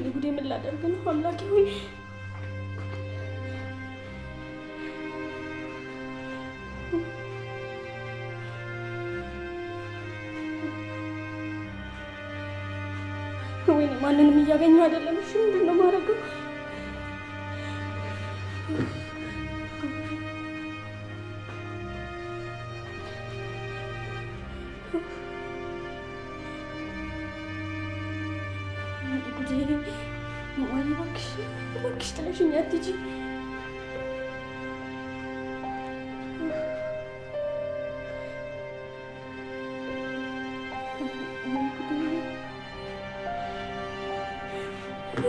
ጉዴ ምን ላደርግ ነው አምላኬ ሆይ ወይኔ ማንንም እያገኘሁ አይደለም እሺ ምንድነው ማረገው እባክሽ ጥለሽኝ አትሂጂ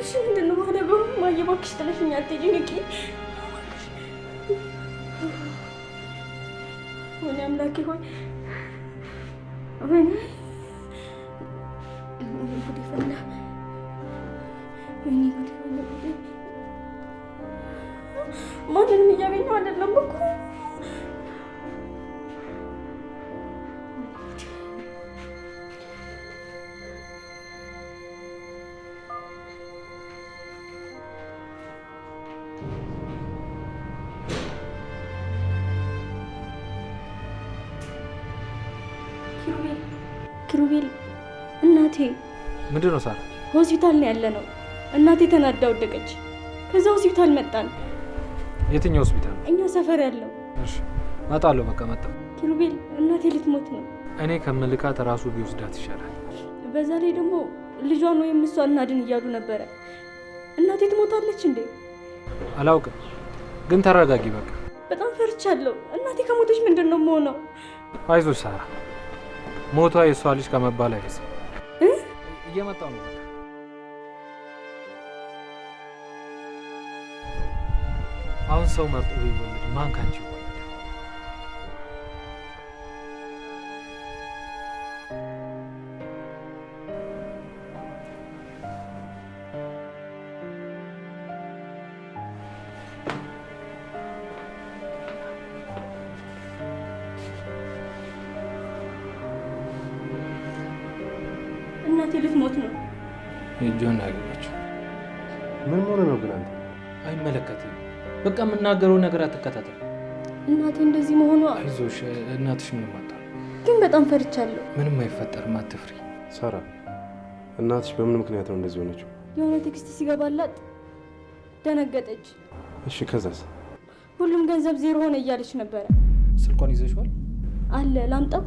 እሺ ምንድነው ማደርገው ማየ እባክሽ ጥለሽኝ አትሂጂ ንቂ ወይኔ አምላኬ ሆይ ወይኔ ጉዴ ፈላ ወይኔ ጉዴ ማንንም እያገኘሁ አይደለም እኮ ኪሩቤል እናቴ ምንድነው ሳራ? ሆስፒታል ነው ያለነው። እናቴ ተናዳ ወደቀች። ከዛ ሆስፒታል መጣን። የትኛው ሆስፒታል? እኛ ሰፈር ያለው። እሺ መጣለሁ። በቃ መጣሁ። ኪሩቤል እናቴ ልትሞት ነው። እኔ ከምልካት ራሱ ቢወስዳት ይሻላል። በዛ ላይ ደግሞ ልጇን ወይም እሷን እናድን እያሉ ነበረ። እናቴ ትሞታለች እንዴ? አላውቅም፣ ግን ተረጋጊ። በቃ በጣም ፈርቻለሁ። እናቴ ከሞተች ምንድን ነው የምሆነው? አይዞሽ ሳራ፣ ሞቷ የእሷ ልጅ ከመባል አይበስም። እየመጣሁ ነው። አሁን ሰው መርጦ ቢወለድ ማን ካንቺ ይወለድ? እናቴ ልትሞት ነው። እጇን ያገኘችው ምን ሆነ ነው ግን? አንተ አይመለከትም። በቃ የምናገረው ነገር አትከታተል። እናቴ እንደዚህ መሆኗ። አይዞሽ፣ እናትሽ ምንም አታል። ግን በጣም ፈርቻለሁ። ምንም አይፈጠርም፣ አትፍሪ። ሳራ፣ እናትሽ በምን ምክንያት ነው እንደዚህ ሆነችው? የሆነ ቴክስት ሲገባላት ደነገጠች። እሺ ከዛስ? ሁሉም ገንዘብ ዜሮ ሆነ እያለች ነበረ። ስልኳን ይዘሽዋል? አለ ላምጣው?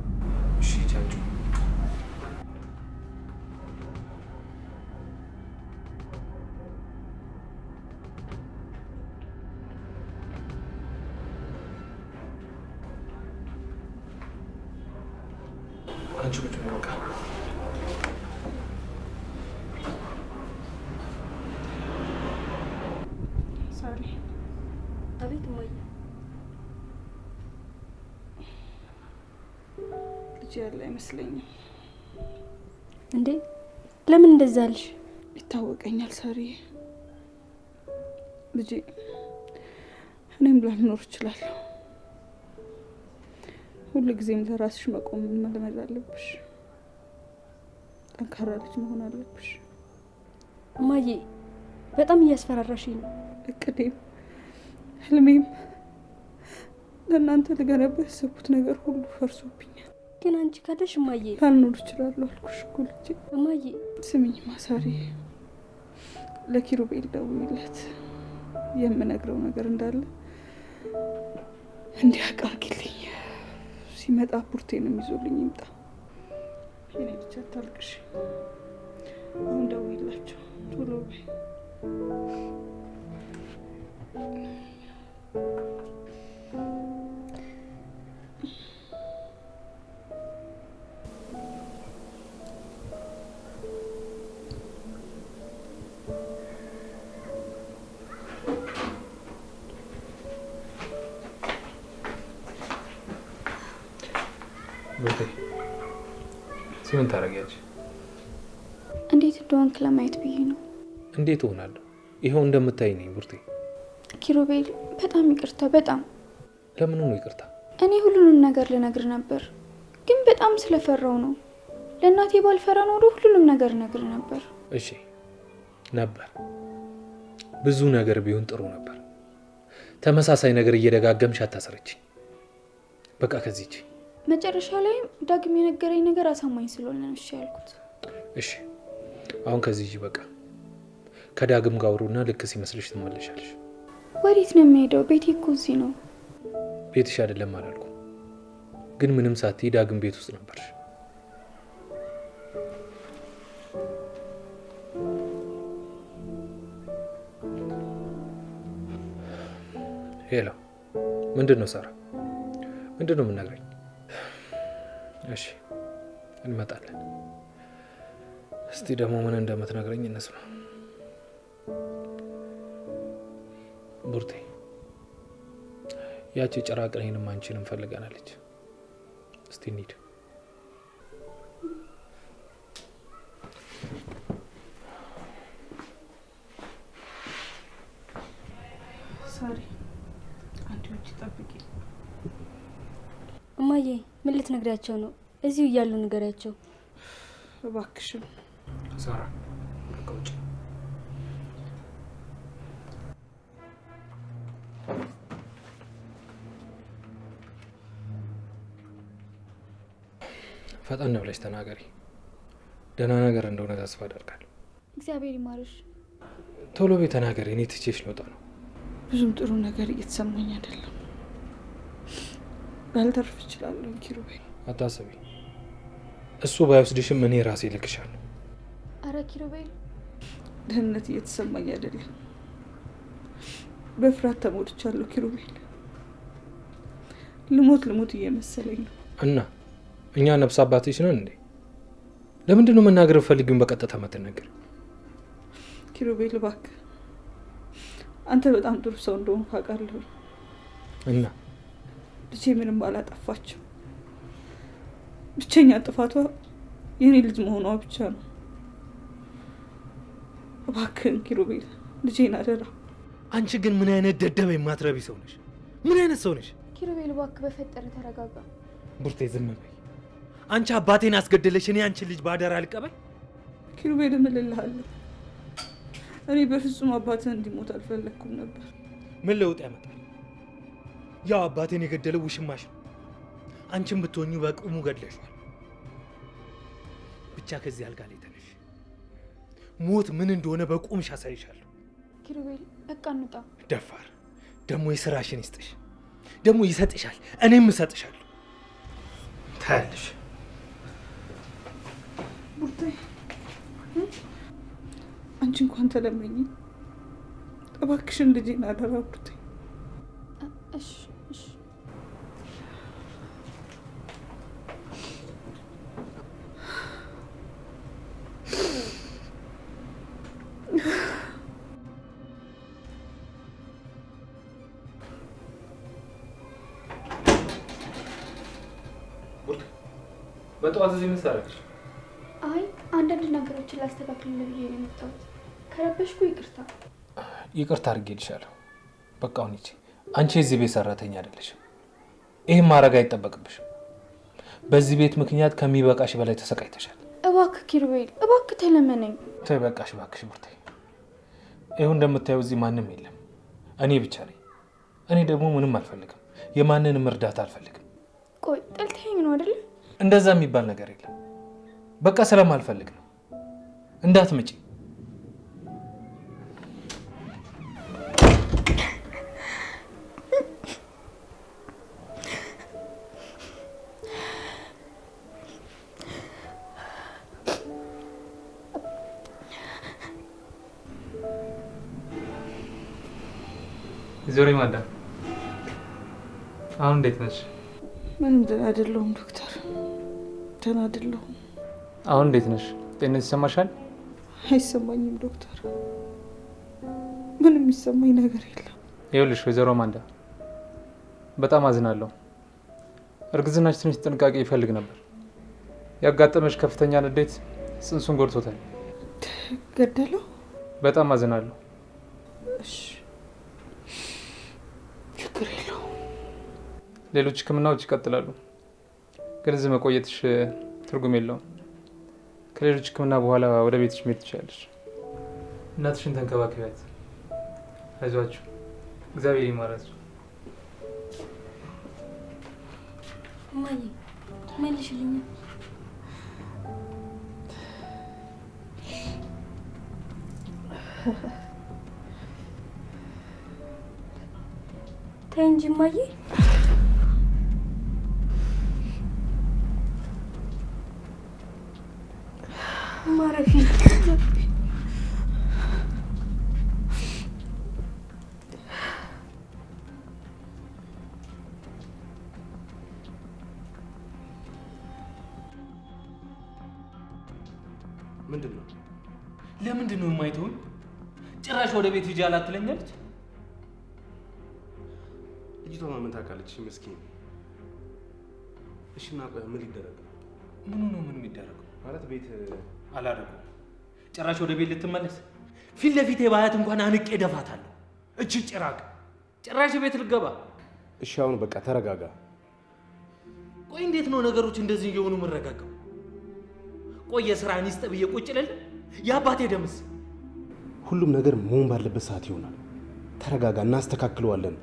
እሺ ቻንቹ አንቺ ቁጭ በይ በቃ። ሶሪ። አቤት እማዬ። ልጅ ያለ አይመስለኝም። እንዴ ለምን እንደዛ አልሽ? ይታወቀኛል ሳሪ። ልጄ እኔም ላልኖር እችላለሁ። ሁሉ ጊዜም ለራስሽ መቆም መልመድ አለብሽ። ጠንካራ ልጅ መሆን አለብሽ። እማዬ በጣም እያስፈራራሽኝ ነው። እቅዴም ህልሜም ለእናንተ ልገነባ ያሰብኩት ነገር ሁሉ ፈርሶብኛል። ግን አንቺ ካለሽ እማዬ ላልኖር እችላለሁ አልኩሽ እኮ ልጄ። እማዬ ስሚኝማ ሳሪ፣ ለኪሩቤል ደውይለት። የምነግረው ነገር እንዳለ እንዲያውቅ አድርጊልኝ። ሲመጣ ቡርቴንም ይዞልኝ ይምጣ። የኔ ልጅ አታልቅሽ። አሁን ደውይላቸው ቶሎ በይ። ቡርቴ ምን ታደርጊያለሽ? እንዴት እንደሆንክ ለማየት ብዬ ነው። እንዴት እሆናለሁ? ይኸው እንደምታይ ነኝ ቡርቴ። ኪሩቤል በጣም ይቅርታ። በጣም ለምን ነው ይቅርታ? እኔ ሁሉንም ነገር ልነግር ነበር፣ ግን በጣም ስለፈራው ነው። ለእናቴ ባልፈራ ኖሮ ሁሉንም ነገር ነግር ነበር። እሺ ነበር። ብዙ ነገር ቢሆን ጥሩ ነበር። ተመሳሳይ ነገር እየደጋገምሽ አታስረችኝ። በቃ ከዚህ እጂ። መጨረሻ ላይ ዳግም የነገረኝ ነገር አሳማኝ ስለሆነ ነው እሺ ያልኩት። እሺ አሁን ከዚህ እጂ በቃ ከዳግም ጋር አውሩና ልክ ሲመስልሽ ትመለሻለሽ። ወዴት ነው የሚሄደው? ቤቴ እኮ እዚህ ነው። ቤትሽ አይደለም አላልኩም፣ ግን ምንም ሳትይ ዳግም ቤት ውስጥ ነበርሽ። ሄሎ፣ ምንድን ነው ሳራ? ምንድን ነው የምነግረኝ? እሺ እንመጣለን። እስቲ ደግሞ ምን እንደምትነግረኝ እንስማ። ቡርቴ፣ ያቺ ጭራቅ እኔንም አንቺንም ፈልጋናለች። እስቲ እንሂድ። ሳሪ አንቺ ውጭ ጠብቂ። እማዬ ምን ልትነግሪያቸው ነው? እዚሁ እያሉ ንገሪያቸው እባክሽን። ሳራ ከውጭ ፈጠን ብለሽ ተናገሪ። ደህና ነገር እንደሆነ ተስፋ አደርጋለሁ። እግዚአብሔር ይማርሽ። ቶሎ ቤት ተናገሪ። እኔ ትቼሽ ልወጣ ነው። ብዙም ጥሩ ነገር እየተሰማኝ አይደለም። ባልተርፍ እችላለሁ ኪሩቤል። አታስቢ፣ እሱ ባይወስድሽም እኔ ራሴ ልክሻለሁ። አረ ኪሩቤል፣ ደህንነት እየተሰማኝ አይደለም። በፍርሃት ተሞልቻለሁ ኪሩቤል። ልሞት እየመሰለኝ ነው። እና እኛ ነፍስ አባትሽ ነን እንዴ? ለምንድን ነው መናገር ፈልጊውን በቀጥታ መተናገር? ኪሩቤል እባክህ፣ አንተ በጣም ጥሩ ሰው እንደሆንክ አውቃለሁ። እና ልጄ ምንም አላጠፋችም። ብቸኛ ጥፋቷ የኔ ልጅ መሆኗ ብቻ ነው። እባክህን ኪሩቤል ልጄን አደራ። አንቺ ግን ምን አይነት ደደብ የማትረቢ ሰው ነሽ? ምን አይነት ሰው ነሽ? ኪሩቤል እባክህ በፈጠረ ተረጋጋ። ቡርቴ ዝም በይ። አንቺ አባቴን አስገደለሽ፣ እኔ አንቺን ልጅ ባደራ አልቀበል? ኪሩቤል እምልልሃለሁ፣ እኔ በፍጹም አባትህ እንዲሞት አልፈለግኩም ነበር። ምን ለውጥ ያመጣል? ያው አባቴን የገደለው ውሽማሽ ነው። አንቺም ብትሆኚ በቁሙ ገድለሽዋል። ብቻ ከዚህ አልጋ ላይ ተነሽ። ሞት ምን እንደሆነ በቁምሽ አሳይሻለሁ። ኪሩቤል በቃ እንውጣ። ደፋር ደግሞ የስራሽን ይስጥሽ። ደግሞ ይሰጥሻል፣ እኔም እሰጥሻለሁ። ታያለሽ። ቡርቴ አንቺ እንኳን ተለመኝ እባክሽን ልጄን አደራ ቡርቴ። እሺ እሺ። በጠዋት እዚህ ምን ሰራሽ? አይ አንዳንድ ነገሮችን ላስተካክልልህ ብዬ ነው የመጣሁት። ከረበሽኩ ይቅርታ። ይቅርታ አድርጌልሻለሁ። በቃ አሁን ሂጂ። አንቺ የዚህ ቤት ሰራተኛ አይደለሽም። ይሄን ማድረግ አይጠበቅብሽም። በዚህ ቤት ምክንያት ከሚበቃሽ በላይ ተሰቃይተሻል። እባክህ ኪሩቤል እባክህ ተለመነኝ። ተይ በቃሽ፣ እባክሽ ቡርቴ። ይኸው እንደምታየው እዚህ ማንም የለም፣ እኔ ብቻ ነኝ። እኔ ደግሞ ምንም አልፈልግም፣ የማንንም እርዳታ አልፈልግም። ቆይ ጠልተኸኝ ነው አይደል? እንደዛ የሚባል ነገር የለም። በቃ ስለማልፈልግ ነው። እንዳትመጪ። ዞሪ ማዳም፣ አሁን እንዴት ነሽ? ምንም ደህና አይደለሁም ዶክተር፣ ደህና አይደለሁም። አሁን እንዴት ነሽ? ጤንነት ይሰማሻል? አይሰማኝም ዶክተር፣ ምንም የሚሰማኝ ነገር የለም። ይኸውልሽ ወይዘሮ ማንዳ፣ በጣም አዝናለሁ። እርግዝናሽ ትንሽ ጥንቃቄ ይፈልግ ነበር። ያጋጠመሽ ከፍተኛ ንዴት ጽንሱን ጎድቶታል። ገደለው? በጣም አዝናለሁ። እሺ ችግር የለውም። ሌሎች ሕክምናዎች ይቀጥላሉ፣ ግን እዚህ መቆየትሽ ትርጉም የለውም። ከሌሎች ሕክምና በኋላ ወደ ቤትሽ መሄድ ትችላለሽ። እናትሽን ተንከባከቢያት። አይዟችሁ፣ እግዚአብሔር ይማራችሁ። እማዬ መልሽልኝ። ተይ እንጂ እማዬ። ማረፊ ምንድን ነው? ለምንድን ነው የማይተውኝ? ጭራሽ ወደ ቤት ሂጂ አላትለኛለች። ልጅቷ ምን ታውቃለች? ምስኪን። እሺ እና ቆይ ምን ሊደረግ ነው? ምኑ ነው ምን የሚደረገው? ማለት ቤት አላደረገው። ጭራሽ ወደ ቤት ልትመለስ? ፊት ለፊቴ ባያት እንኳን አንቄ ደፋታለሁ። እቺ ጭራቅ ጭራሽ ቤት ልገባ። እሺ አሁን በቃ ተረጋጋ። ቆይ እንዴት ነው ነገሮች እንደዚህ እየሆኑ የምረጋጋው? ቆይ የስራህን ይስጥ ብዬ ቁጭ ልል? የአባቴ ደምስ? ሁሉም ነገር መሆን ባለበት ሰዓት ይሆናል። ተረጋጋ፣ እናስተካክለዋለን።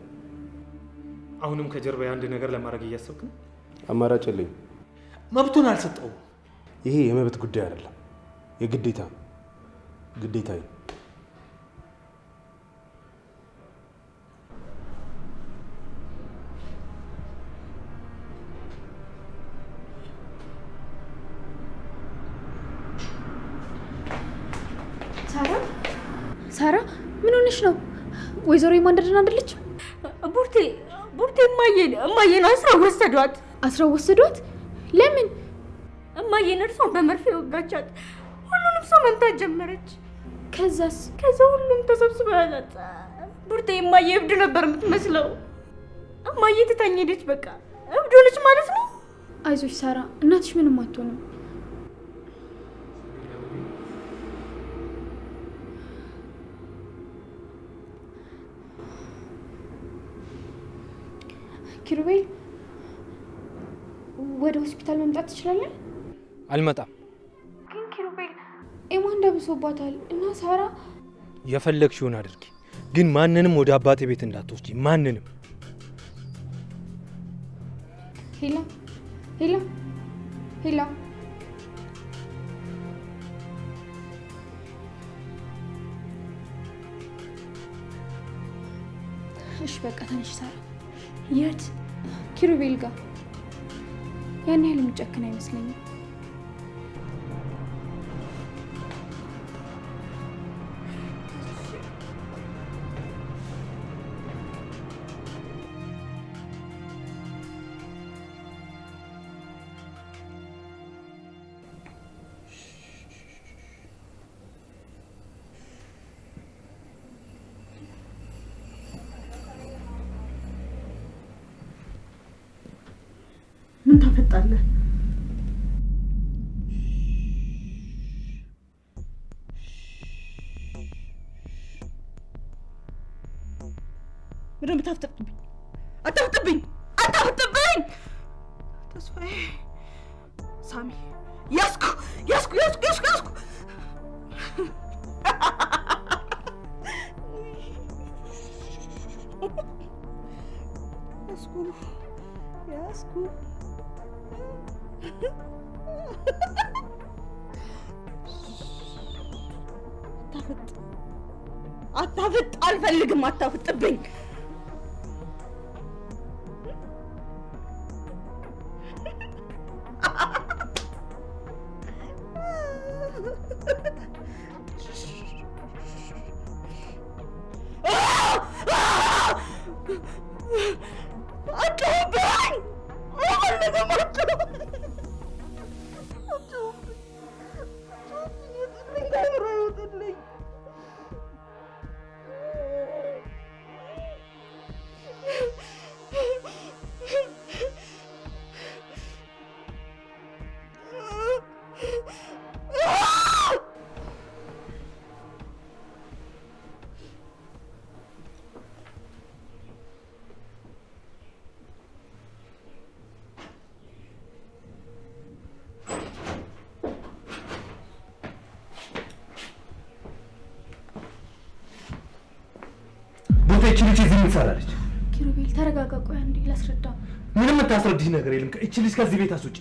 አሁንም ከጀርባ አንድ ነገር ለማድረግ እያሰብክ ነው? አማራጭ የለኝም። መብቱን አልሰጠውም። ይሄ የመብት ጉዳይ አይደለም፣ የግዴታ ግዴታዬ። ሳራ ምን ሆነሽ ነው? ወይዘሮ የማንደድን አይደለች? ቡርቴ እማዬን አስረው ወሰዷት። አስረው ወሰዷት? ለምን? እማዬን እርሷን በመርፌ ወጋቻት። ሁሉንም ሰው መምታት ጀመረች። ከዛ ሁሉም ተሰብስበው ያዛት። ቡርቴ እማዬ እብድ ነበር የምትመስለው። እማዬ ትታኝ ሄደች። በቃ እብድ ሆነች ማለት ነው። አይዞሽ ሳራ፣ እናትሽ ምንም አትሆንም። ኪሩቤል ወደ ሆስፒታል መምጣት ትችላለህ? አልመጣም። ግን ኪሩቤል ኤማን ደብሶባታል እና ሳራ የፈለግሽውን አድርጊ፣ ግን ማንንም ወደ አባቴ ቤት እንዳትወስጂ። ማንንም። ሄላ እሺ በቃ ተነሽ ሳራ። የት? ኪሩቤል ጋር። ያን ያህል የሚጨክን አይመስለኝም። ምን ታፈጣለህ? ምንም ታፍጥብኝ። አታፍጥብኝ! ተስፋዬ፣ ሳሚ፣ ያስኩ አታፍጥ! አልፈልግም! አታፍጥብኝ! እቺ ልጅ እዚህ ምን ትሰራለች? ኪሩቤል ተረጋጋ፣ ቆይ አንዴ ላስረዳ። ምንም የምታስረድሽ ነገር የለም። እቺ ልጅ ከዚህ ቤት አስውጪ።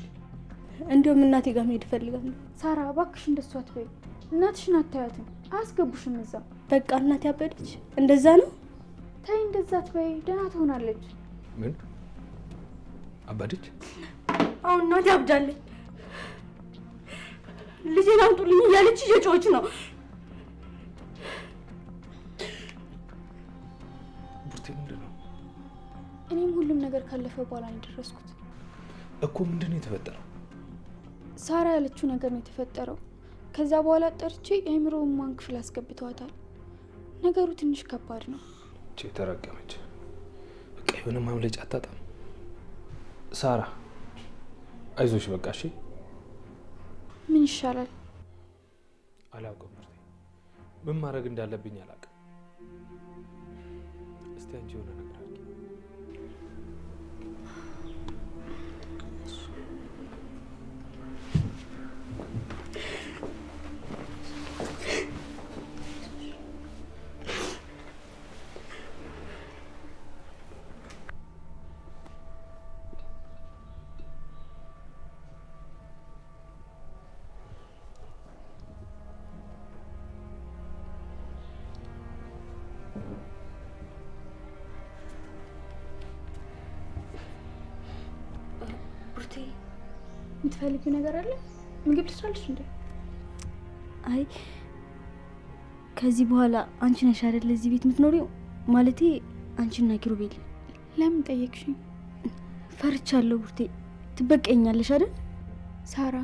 እንደውም እናቴ ጋር መሄድ እፈልጋለሁ። ሳራ እባክሽ እንደሱ አትበይ። እናትሽን አታያትም፣ አያስገቡሽም እዛ። በቃ እናቴ አበደች። እንደዛ ነው? ተይ እንደዛ አትበይ፣ ደህና ትሆናለች። ምን አባደች? አሁን እናቴ አብዳለች። ልጄን አምጡልኝ እያለች እየጮኸች ነው። ቡርቴ ምንድን ነው? እኔም ሁሉም ነገር ካለፈ በኋላ ነው የደረስኩት እኮ። ምንድን ነው የተፈጠረው? ሳራ ያለችው ነገር ነው የተፈጠረው። ከዛ በኋላ ጠርቼ የአእምሮ ሕሙማን ክፍል አስገብተዋታል። ነገሩ ትንሽ ከባድ ነው። ተረገመች። በቃ የሆነ ማምለጫ አታጣም። ሳራ አይዞሽ በቃ እሺ። ምን ይሻላል? አላውቅም ቡርቴ፣ ምን ማድረግ እንዳለብኝ አላውቅም። እስቲ አንቺ የሆነ ነገር አድርጊ። የምትፈልጊው ነገር አለ? ምግብ ልስራልሽ እንዴ? አይ ከዚህ በኋላ አንቺ ነሽ አይደል እዚህ ቤት የምትኖሪው? ማለቴ አንቺና ኪሩቤል። ለምን ጠየቅሽኝ? ፈርቻለሁ ቡርቴ። ትበቀኛለሽ አይደል? ሳራ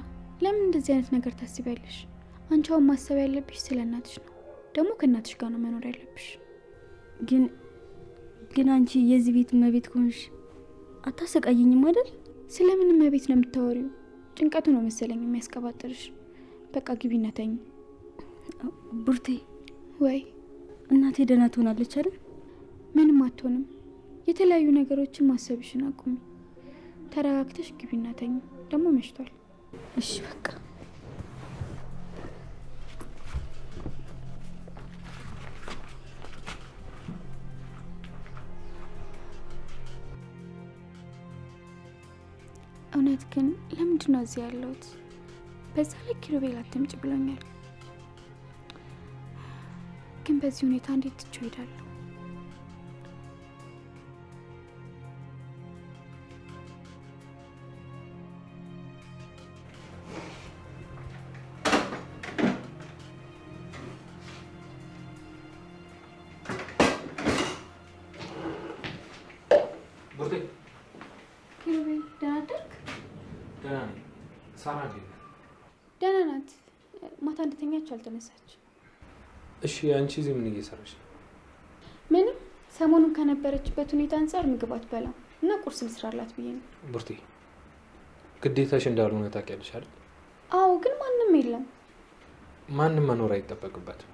ለምን እንደዚህ አይነት ነገር ታስቢያለሽ? አንቺ አሁን ማሰብ ያለብሽ ስለ እናትሽ ነው። ደግሞ ከእናትሽ ጋር ነው መኖር ያለብሽ። ግን አንቺ የዚህ ቤት እመቤት ከሆንሽ አታሰቃየኝም አይደል? ስለምን እመቤት ነው የምታወሪው? ጭንቀቱ ነው መሰለኝ የሚያስቀባጥርሽ። በቃ ግቢና ተኝ። ቡርቴ ወይ እናቴ ደህና ትሆናለች አይደል? ምንም አትሆንም። የተለያዩ ነገሮችን ማሰብሽን አቁሚ። ተረጋግተሽ ግቢና ተኝ። ደግሞ መሽቷል። እሺ በቃ እውነት ግን ለምንድን ነው እዚህ ያለሁት? በዛ ላይ ኪሩቤል አትምጭ ብሎኛል። ግን በዚህ ሁኔታ እንዴት ትቼው እሄዳለሁ? ቡርቴ ኪሩቤል ደህና አደርክ? ደህና ነኝ። ሳራ እንዴት ናት? ደህና ናት። ማታ እንደተኛች አልተነሳች። እሺ አንቺ እዚህ ምን እየሰራሽ ነው? ምንም። ሰሞኑን ከነበረችበት ሁኔታ አንጻር ምግብ አትበላም እና ቁርስ ልስራላት ብዬ ነው። ቡርቴ ግዴታሽ እንዳልሆነ ታውቂያለሽ አይደል? አዎ፣ ግን ማንም የለም። ማንም መኖር አይጠበቅበትም።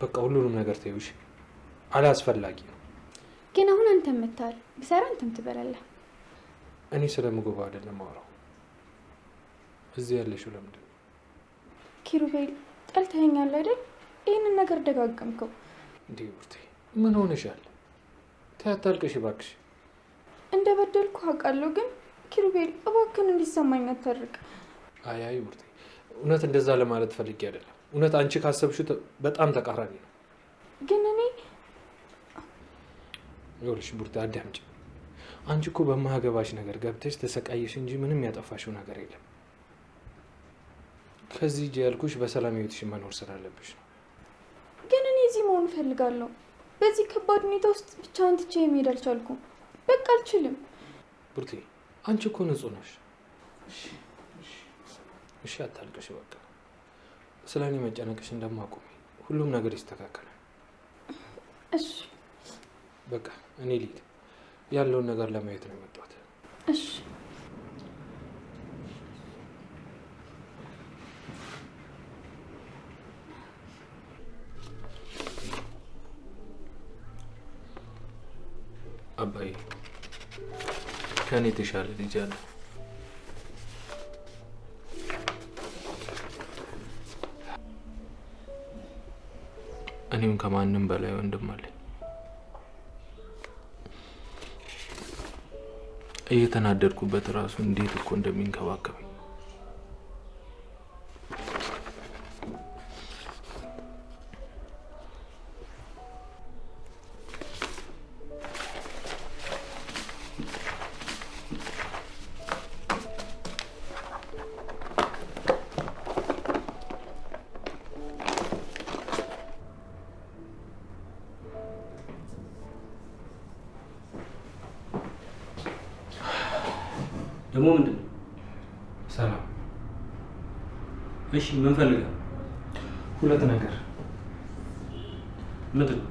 በቃ ሁሉንም ነገር ተይውሽ። አላስፈላጊ ነው። ግን አሁን አንተም መታል ብሰራ አንተም ትበላለህ። እኔ ስለ ምግቡ አይደለም ማውራው። እዚህ ያለሽው ለምንድን ነው? ኪሩቤል ጠልተኸኛል አይደል? ይህንን ነገር ደጋገምከው። እንዴ ቡርቴ ምን ሆነሻል? ታያታልቅሽ እባክሽ። እንደበደልኩ አውቃለሁ፣ ግን ኪሩቤል እባክህን እንዲሰማኝ አታድርግ። አይ ቡርቴ እውነት እንደዛ ለማለት ፈልጌ አይደለም። እውነት አንቺ ካሰብሽው በጣም ተቃራኒ ነው። ግን እኔ ይኸውልሽ ቡርቴ አዳምጪ። አንቺ እኮ በማያገባሽ ነገር ገብተሽ ተሰቃየሽ እንጂ ምንም ያጠፋሽው ነገር የለም። ከዚህ እጅ ያልኩሽ በሰላም ህይወትሽን መኖር ስላለብሽ ነው። ግን እኔ እዚህ መሆን እፈልጋለሁ። በዚህ ከባድ ሁኔታ ውስጥ ብቻዬን ትቼ መሄድ አልቻልኩም። በቃ አልችልም። ቡርቴ አንቺ እኮ ንጹህ ነሽ። እሺ አታልቅሽ። በቃ ስለ እኔ መጨነቅሽ እንደማቆሚ ሁሉም ነገር ይስተካከላል። እሺ በቃ እኔ ልሂድ። ያለውን ነገር ለማየት ነው የመጣሁት። እሺ አባዬ ከኔ የተሻለ ልጅ አለ። እኔም ከማንም በላይ ወንድም አለኝ። እየተናደድኩበት ራሱ እንዴት እኮ እንደሚንከባከበኝ። ደግሞ ምንድን ነው? ሰላም። እሺ ምን ፈልገህ? ሁለት ነገር። ምንድን ነው?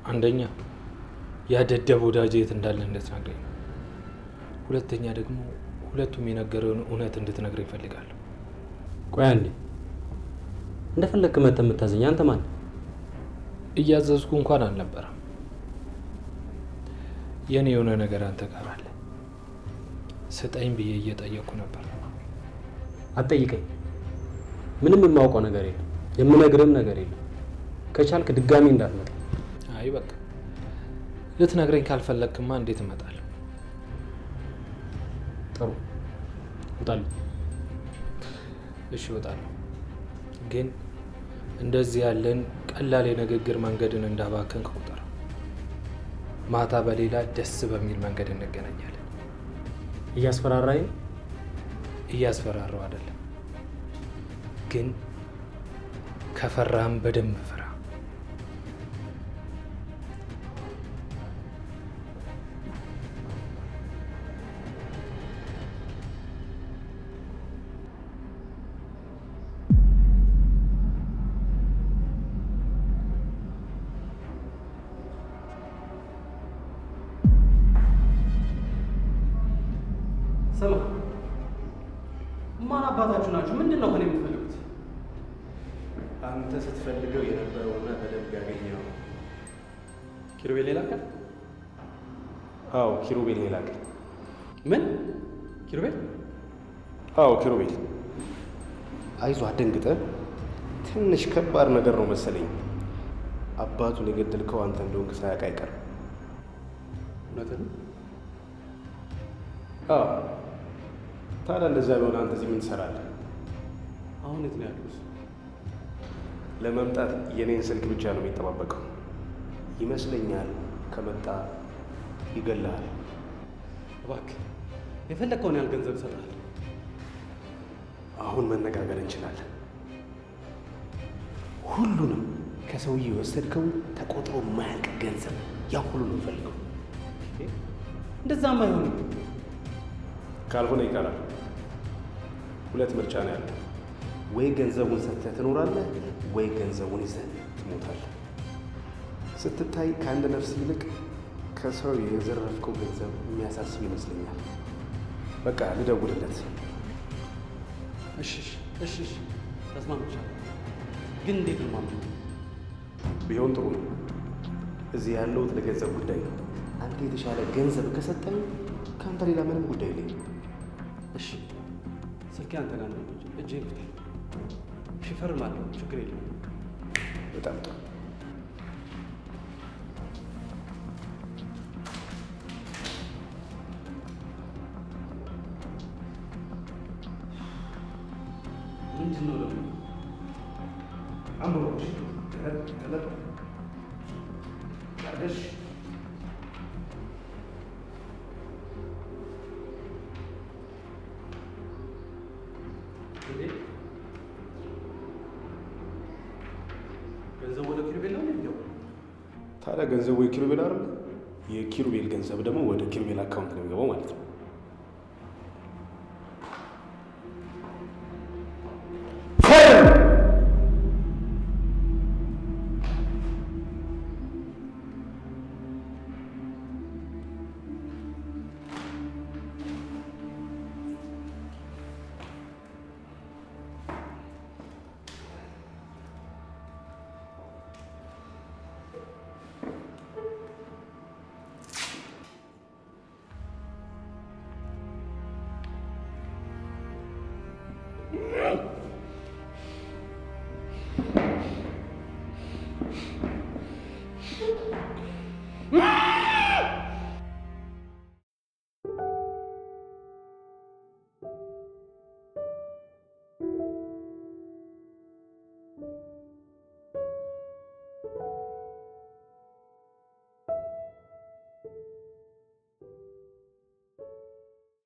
አንደኛ ያደደብ ወዳጅ የት እንዳለ እንድትነግረኝ፣ ሁለተኛ ደግሞ ሁለቱም የነገረውን እውነት እንድትነግረኝ እፈልጋለሁ። ቆይ አንዴ፣ እንደፈለግክ መተህ የምታዘኝ አንተ ማን? እያዘዝኩ እንኳን አልነበረም። የኔ የሆነ ነገር አንተ ጋር አለ፣ ስጠኝ ብዬ እየጠየቅኩ ነበር። አትጠይቀኝ። ምንም የማውቀው ነገር የለም፣ የምነግርህም ነገር የለም። ከቻልክ ድጋሚ እንዳትመጣ። አይ በቃ ልትነግረኝ ካልፈለግክማ እንዴት እመጣለሁ? ጥሩ ውጣልኝ። እሺ እወጣለሁ፣ ግን እንደዚህ ያለን ቀላል የንግግር መንገድን እንዳባከንክ ቁጠር። ማታ በሌላ ደስ በሚል መንገድ እንገናኛለን። እያስፈራራኝ? እያስፈራራው አይደለም፣ ግን ከፈራህም በደንብ ፍራ። ስማ፣ ማን አባታችሁ ናችሁ? ምንድን ነው ከእኔ የምትፈልጉት? አንተ ስትፈልገው የነበረውና በደንብ ያገኘው ኪሩቤል ሌላ ቀን? አዎ ኪሩቤል ሌላ ቀን። ምን ኪሩቤል? አዎ ኪሩቤል። አይዞ አደንግጠ። ትንሽ ከባድ ነገር ነው መሰለኝ። አባቱን የገደልከው አንተ እንደሆንክ ሳያውቅ አይቀርም። እውነትህ ነው? አዎ። ታዲያ እንደዛ ቢሆን አንተ እዚህ ምን ትሰራለህ? አሁን የት ነው ያሉት? ለመምጣት የኔን ስልክ ብቻ ነው የሚጠባበቀው ይመስለኛል። ከመጣ ይገላል። እባክህ የፈለግከውን ያህል ገንዘብ እሰጥሃለሁ። አሁን መነጋገር እንችላለን። ሁሉንም ከሰውዬ የወሰድከው ተቆጥሮ የማያልቅ ገንዘብ ያ ሁሉ ነው የምፈልገው። እንደዛም አይሆንም። ካልሆነ ይቀራል። ሁለት ምርጫ ነው ያለው። ወይ ገንዘቡን ሰጥተህ ትኖራለህ፣ ወይ ገንዘቡን ይዘህ ትሞታለህ። ስትታይ ከአንድ ነፍስ ይልቅ ከሰው የዘረፍከው ገንዘብ የሚያሳስብ ይመስለኛል። በቃ ልደውልለት። እሺ እሺ እሺ፣ ተስማምቻለሁ። ግን እንዴት ነው ማምነው? ቢሆን ጥሩ ነው። እዚህ ያለሁት ለገንዘብ ጉዳይ ነው። አንተ የተሻለ ገንዘብ ከሰጠኝ ከአንተ ሌላ ምንም ጉዳይ የለኝም። እሺ፣ ስልኬ አንተ ጋር ነው። እጄን ፍታ። ሽፈርም አለው፣ ችግር የለም። በጣም ጥሩ። ምንድን ነው ደግሞ? አምሮች ቀለብ ያደሽ ገንዘብ ወደ ኪሩቤል ነው የሚገባው። ታዲያ ገንዘቡ የኪሩቤል አይደል? የኪሩቤል ገንዘብ ደግሞ ወደ ኪሩቤል አካውንት ነው የሚገባው ማለት ነው። ነው።